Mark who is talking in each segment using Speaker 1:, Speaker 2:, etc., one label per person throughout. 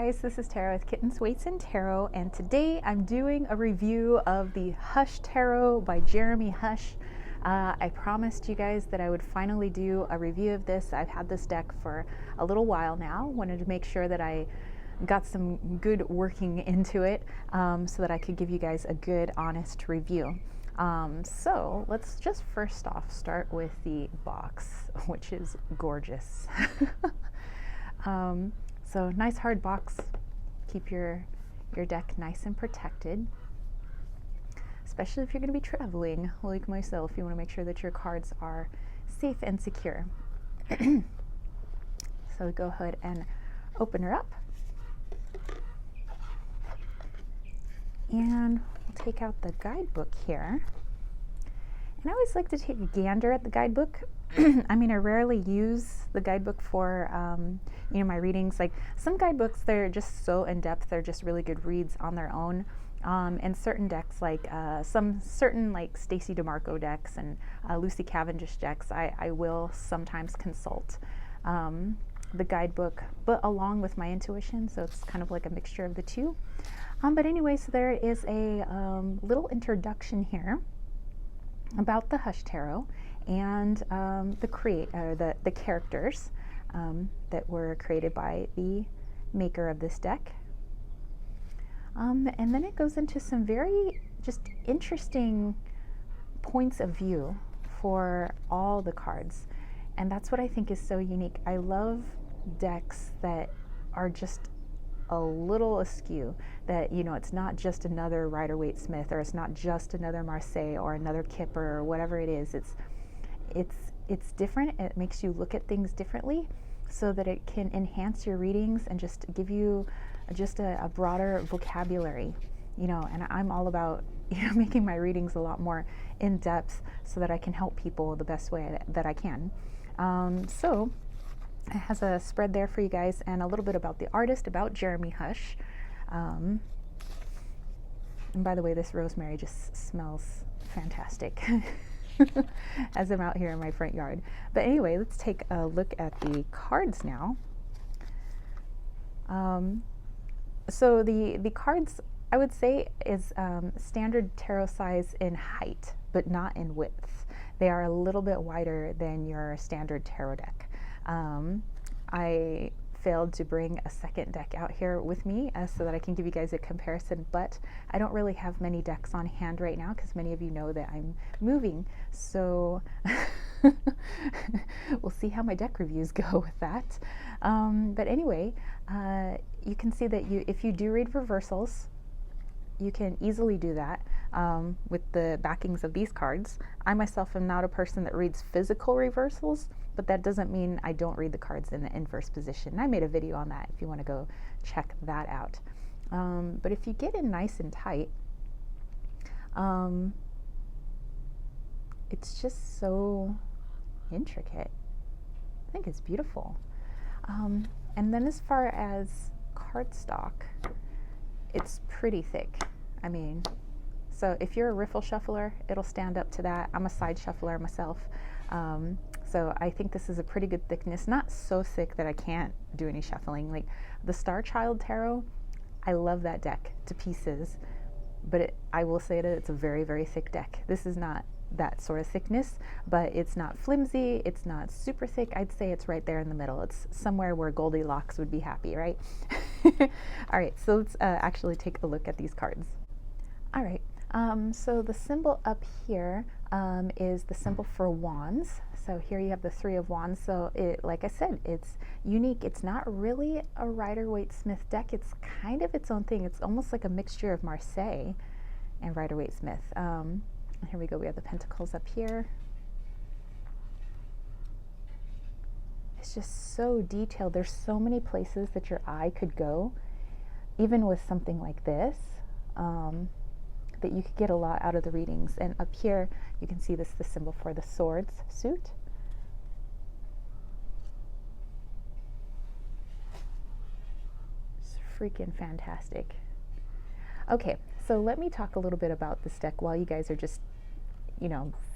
Speaker 1: Guys, this is Tara with Kittens, Weights, and Tarot, and today I'm doing a review of the Hush Tarot by Jeremy Hush. I promised you guys that I would finally do a review of this. I've had this deck for a little while now. Wanted to make sure that I got some good working into it so that I could give you guys a good, honest review. So let's just first off start with the box, which is gorgeous. So nice hard box, keep your deck nice and protected, especially if you're going to be traveling like myself. You want to make sure that your cards are safe and secure. So go ahead and open her up, and we'll take out the guidebook here. And I always like to take a gander at the guidebook. I mean, I rarely use the guidebook for, my readings. Like some guidebooks, they're just so in-depth, they're just really good reads on their own. And certain decks, like certain Stacey DeMarco decks and Lucy Cavendish decks, I will sometimes consult the guidebook, but along with my intuition, so it's kind of like a mixture of the two. But anyway, so there is a little introduction here about the Hush Tarot and the characters that were created by the maker of this deck. And then it goes into some very just interesting points of view for all the cards. And that's what I think is so unique. I love decks that are just a little askew, that it's not just another Rider-Waite-Smith, or it's not just another Marseille or another Kipper or whatever it is. It's different. It makes you look at things differently so that it can enhance your readings and just give you just a broader vocabulary, and I'm all about making my readings a lot more in depth so that I can help people the best way that I can. So it has a spread there for you guys and a little bit about the artist, about Jeremy Hush. And by the way, this rosemary just smells fantastic as I'm out here in my front yard. But anyway, let's take a look at the cards now. So the cards, I would say, is standard tarot size in height, but not in width. They are a little bit wider than your standard tarot deck. I failed to bring a second deck out here with me so that I can give you guys a comparison, but I don't really have many decks on hand right now because many of you know that I'm moving, so we'll see how my deck reviews go with that. But anyway, you can see that if you do read reversals, you can easily do that with the backings of these cards. I myself am not a person that reads physical reversals, but that doesn't mean I don't read the cards in the inverse position. I made a video on that if you want to go check that out. But if you get in nice and tight, it's just so intricate. I think it's beautiful. And then as far as cardstock, it's pretty thick. I mean, so if you're a riffle shuffler, it'll stand up to that. I'm a side shuffler myself. So I think this is a pretty good thickness, not so thick that I can't do any shuffling. Like the Star Child Tarot, I love that deck to pieces, but I will say that it's a very, very thick deck. This is not that sort of thickness, but it's not flimsy, it's not super thick. I'd say it's right there in the middle. It's somewhere where Goldilocks would be happy, right? All right, so let's actually take a look at these cards. All right, so the symbol up here is the symbol for wands. So here you have the Three of Wands. So like I said, it's unique. It's not really a Rider-Waite-Smith deck. It's kind of its own thing. It's almost like a mixture of Marseille and Rider-Waite-Smith. Here we go. We have the Pentacles up here. It's just so detailed. There's so many places that your eye could go, even with something like this, that you could get a lot out of the readings. And up here, you can see the symbol for the Swords suit. It's freaking fantastic. Okay, so let me talk a little bit about this deck while you guys are just,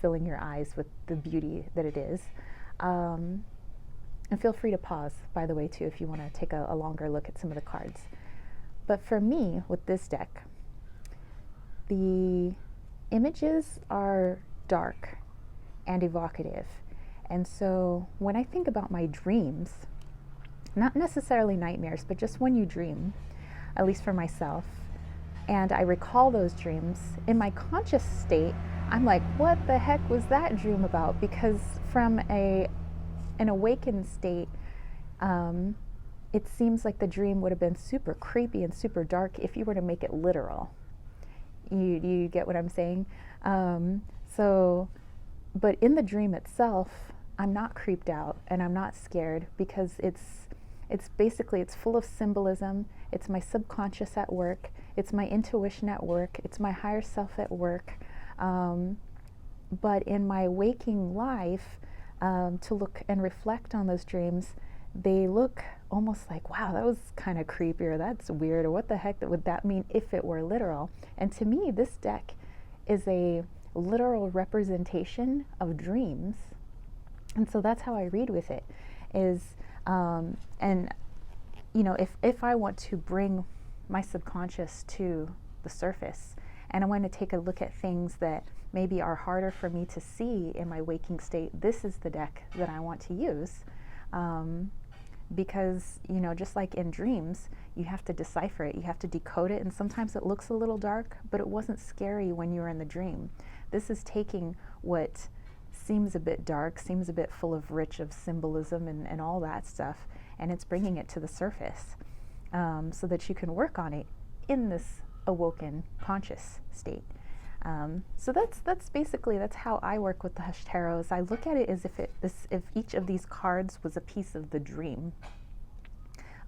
Speaker 1: filling your eyes with the beauty that it is. And feel free to pause, by the way, too, if you want to take a longer look at some of the cards. But for me, with this deck, the images are dark and evocative. And so when I think about my dreams, not necessarily nightmares, but just when you dream, at least for myself, and I recall those dreams, in my conscious state, I'm like, what the heck was that dream about? Because from an awakened state, it seems like the dream would have been super creepy and super dark if you were to make it literal. You get what I'm saying? But in the dream itself, I'm not creeped out and I'm not scared, because it's basically, it's full of symbolism. It's my subconscious at work. It's my intuition at work. It's my higher self at work. But in my waking life, to look and reflect on those dreams, they look almost like, wow, that was kind of creepy, or that's weird, or what the heck would that mean if it were literal? And to me, this deck is a literal representation of dreams. And so that's how I read with it, is, and you know, if I want to bring my subconscious to the surface, and I want to take a look at things that maybe are harder for me to see in my waking state, this is the deck that I want to use. Because, you know, just like in dreams, you have to decipher it, you have to decode it, and sometimes it looks a little dark, but it wasn't scary when you were in the dream. This is taking what seems a bit dark, seems a bit full of rich of symbolism and all that stuff, and it's bringing it to the surface, so that you can work on it in this awoken conscious state. So that's basically, that's how I work with the Hush Tarot. Is I look at it as if each of these cards was a piece of the dream,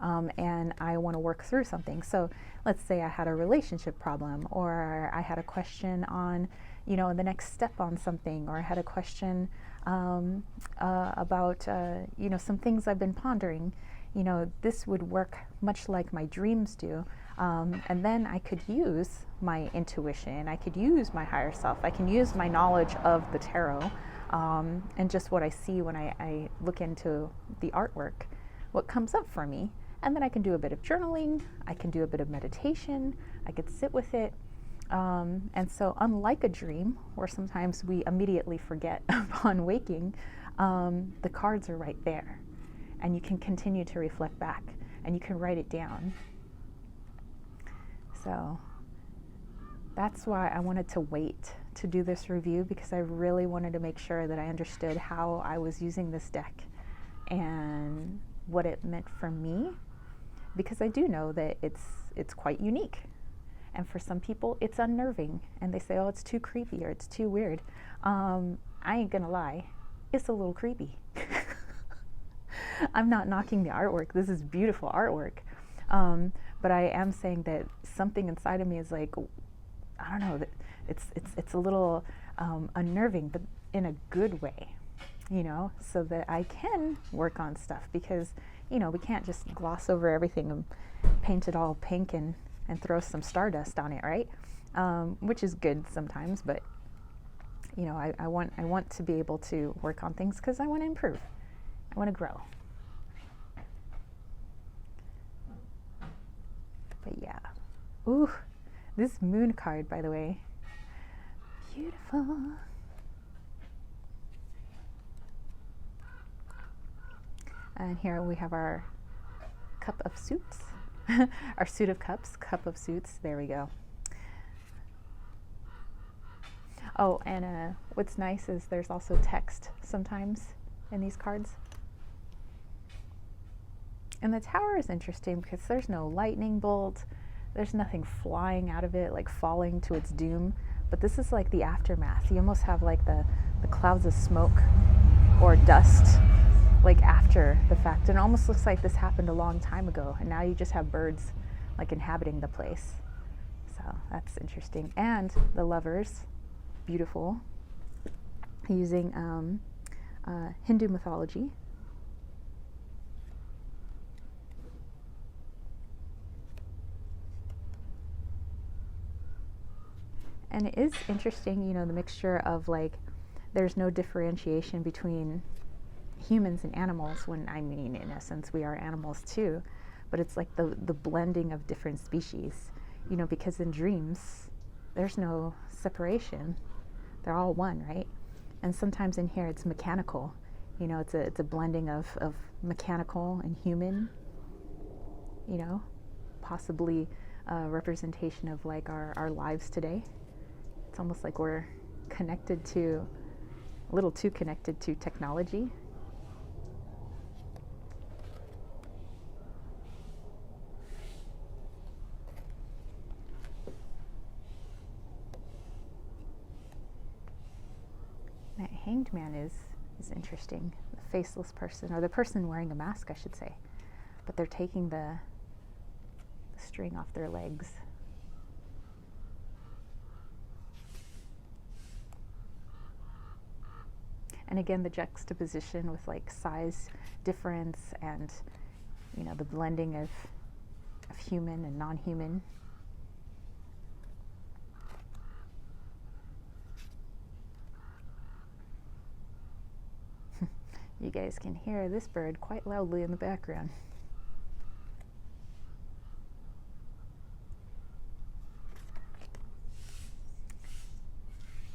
Speaker 1: and I want to work through something. So let's say I had a relationship problem, or I had a question on, you know, the next step on something, or I had a question about you know, some things I've been pondering. You know, this would work much like my dreams do. And then I could use my intuition, I could use my higher self, I can use my knowledge of the tarot, and just what I see when I look into the artwork, what comes up for me. And then I can do a bit of journaling, I can do a bit of meditation, I could sit with it. And so unlike a dream, where sometimes we immediately forget upon waking, the cards are right there. And you can continue to reflect back, and you can write it down. So that's why I wanted to wait to do this review, because I really wanted to make sure that I understood how I was using this deck and what it meant for me, because I do know that it's quite unique. And for some people, it's unnerving, and they say, oh, it's too creepy, or it's too weird. I ain't gonna lie, it's a little creepy. I'm not knocking the artwork. This is beautiful artwork. But I am saying that something inside of me is like, I don't know, that it's a little unnerving, but in a good way, you know, so that I can work on stuff, because, you know, we can't just gloss over everything and paint it all pink and throw some stardust on it, right? Which is good sometimes, but, you know, I want to be able to work on things because I want to improve. I want to grow. But yeah. Ooh, this moon card, by the way. Beautiful. And here we have our cup of suits. Our suit of cups, cup of suits. There we go. Oh, and what's nice is there's also text sometimes in these cards. And the tower is interesting because there's no lightning bolt, there's nothing flying out of it, like falling to its doom, but this is like the aftermath. You almost have like the clouds of smoke or dust, like after the fact. And it almost looks like this happened a long time ago, and now you just have birds like inhabiting the place. So that's interesting. And the lovers, beautiful, using Hindu mythology. And it is interesting, you know, the mixture of like, there's no differentiation between humans and animals, when I mean, in essence, we are animals too, but it's like the blending of different species, you know, because in dreams, there's no separation. They're all one, right? And sometimes in here it's mechanical, you know, it's a blending of mechanical and human, you know, possibly a representation of like our lives today. It's almost like we're connected to, a little too connected to technology. That hanged man is interesting. The faceless person, or the person wearing a mask, I should say. But they're taking the string off their legs. And again, the juxtaposition with like size difference and, you know, the blending of human and non-human. You guys can hear this bird quite loudly in the background.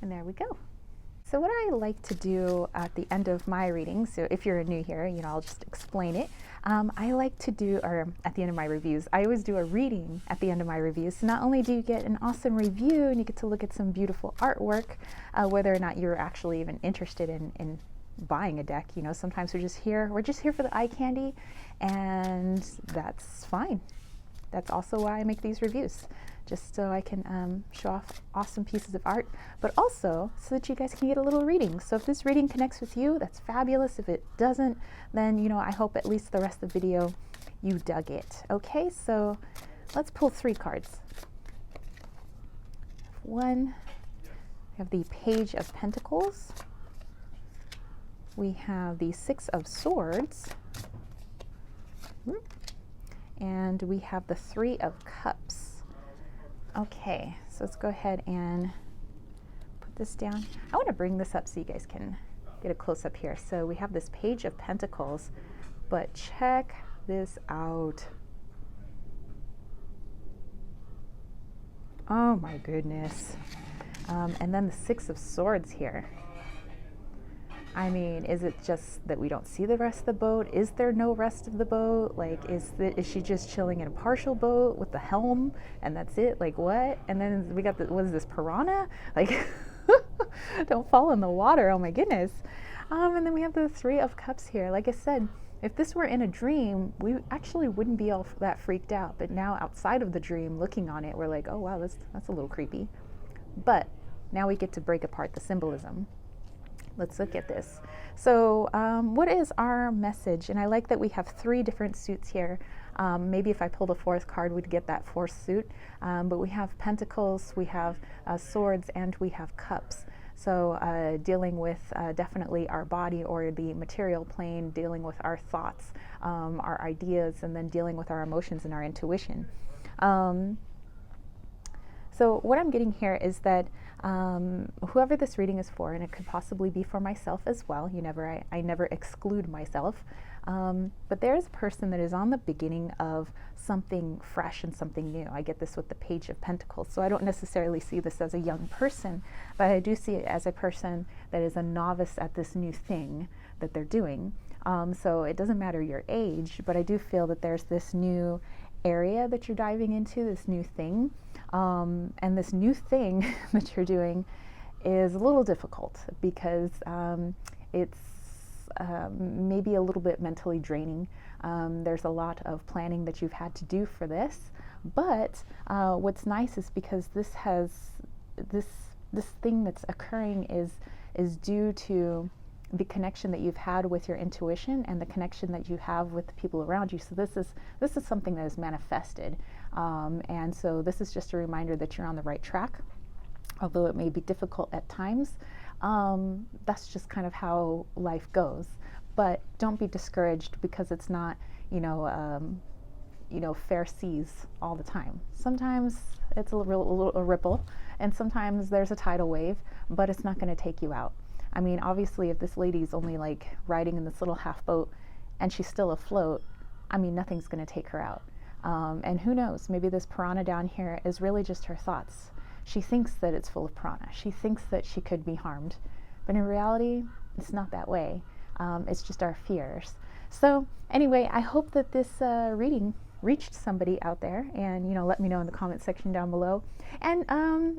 Speaker 1: And there we go. So what I like to do at the end of my readings, so if you're new here, you know, I'll just explain it. I like to do, or at the end of my reviews, I always do a reading at the end of my reviews. So not only do you get an awesome review and you get to look at some beautiful artwork, whether or not you're actually even interested in buying a deck, you know, sometimes we're just here for the eye candy, and that's fine. That's also why I make these reviews, just so I can show off awesome pieces of art, but also so that you guys can get a little reading. So if this reading connects with you, that's fabulous. If it doesn't, then, you know, I hope at least the rest of the video you dug it. Okay, so let's pull 3 cards. One, we have the Page of Pentacles. We have the 6 of Swords. And we have the 3 of Cups. Okay, so let's go ahead and put this down. I want to bring this up so you guys can get a close up here. So we have this Page of Pentacles, but check this out. Oh my goodness. And then the 6 of Swords here. I mean, is it just that we don't see the rest of the boat? Is there no rest of the boat? Like, is she just chilling in a partial boat with the helm and that's it? Like, what? And then we got what is this, piranha? Like, don't fall in the water, oh my goodness. And then we have the 3 of Cups here. Like I said, if this were in a dream, we actually wouldn't be all that freaked out. But now outside of the dream, looking on it, we're like, oh wow, that's a little creepy. But now we get to break apart the symbolism. Let's look at this. So what is our message? And I like that we have 3 different suits here. Maybe if I pulled a 4th card, we'd get that 4th suit. But we have Pentacles, we have Swords, and we have Cups. So dealing with definitely our body or the material plane, dealing with our thoughts, our ideas, and then dealing with our emotions and our intuition. So what I'm getting here is that whoever this reading is for, and it could possibly be for myself as well, I never exclude myself, but there's a person that is on the beginning of something fresh and something new. I get this with the Page of Pentacles, so I don't necessarily see this as a young person, but I do see it as a person that is a novice at this new thing that they're doing. So it doesn't matter your age, but I do feel that there's this new area that you're diving into, this new thing. And this new thing that you're doing is a little difficult because it's maybe a little bit mentally draining. There's a lot of planning that you've had to do for this, but what's nice is because this thing that's occurring is due to the connection that you've had with your intuition and the connection that you have with the people around you. So this is something that is manifested, and so this is just a reminder that you're on the right track, although it may be difficult at times. That's just kind of how life goes. But don't be discouraged because it's not, fair seas all the time. Sometimes it's a ripple, and sometimes there's a tidal wave, but it's not going to take you out. I mean, obviously, if this lady's only like riding in this little half boat and she's still afloat, I mean, nothing's going to take her out. And who knows, maybe this piranha down here is really just her thoughts. She thinks that it's full of piranha. She thinks that she could be harmed. But in reality, it's not that way. It's just our fears. So anyway, I hope that this reading reached somebody out there, and let me know in the comment section down below. And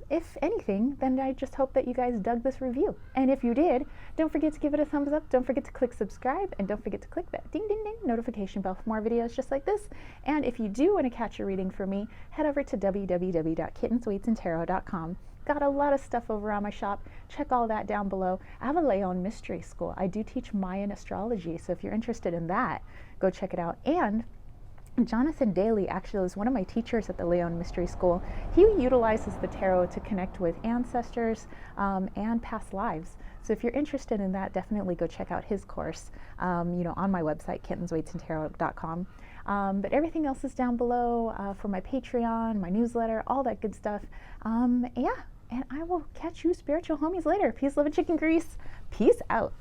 Speaker 1: if anything, then I just hope that you guys dug this review. And if you did, don't forget to give it a thumbs up, don't forget to click subscribe, and don't forget to click that ding ding ding notification bell for more videos just like this. And if you do want to catch a reading from me, head over to www.kittenswaitsandtarot.com. Got a lot of stuff over on my shop. Check all that down below. I have a Leon mystery school. I do teach Mayan astrology, so if you're interested in that, go check it out. And Jonathan Daly actually is one of my teachers at the Leon Mystery School. He utilizes the tarot to connect with ancestors and past lives. So if you're interested in that, definitely go check out his course, on my website, kittenswaitsandtarot.com. But everything else is down below for my Patreon, my newsletter, all that good stuff. Yeah, and I will catch you spiritual homies later. Peace, love, and chicken grease. Peace out.